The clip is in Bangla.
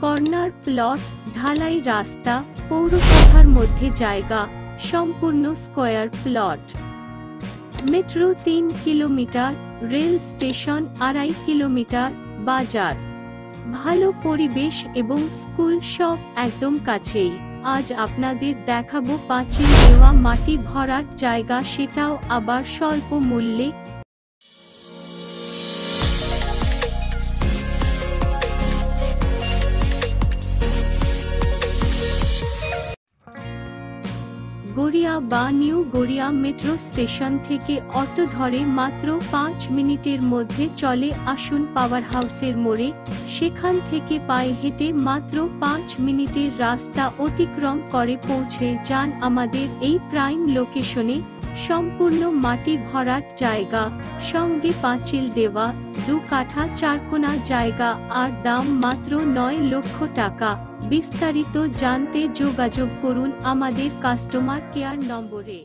কর্নার প্লট, ঢালাই রাস্তা, পৌরসভার মধ্যে জায়গা, সম্পূর্ণ square plot. Metro 3 kilometre, rail station 2.5 kilometre, বাজার, ভালো পরিবেশ এবং স্কুল সব একদম কাছেই। আজ আপনাদের দেখাবো পাঁচিল দেওয়া মাটি ভরাট জায়গা, সেটাও আবার স্বল্প মূল্যে। গড়িয়া বা নিউ গড়িয়া মেট্রো স্টেশন থেকে অটো ধরে মাত্র 5 মিনিটের মধ্যে চলে আসুন পাওয়ার হাউসের মোড়ে। সেখান থেকে পায়ে হেঁটে মাত্র 5 মিনিটের রাস্তা অতিক্রম করে পৌঁছে যান আমাদের এই প্রাইম লোকেশনে। সম্পূর্ণ মাটি ভরাট জায়গা, সঙ্গে পাঁচিল দেওয়া, 2 কাঠা 4 কোণা জায়গা, আর দাম মাত্র 9 লক্ষ টাকা। বিস্তারিত জানতে যোগাযোগ করুন আমাদের কাস্টমার কেয়ার নম্বরে।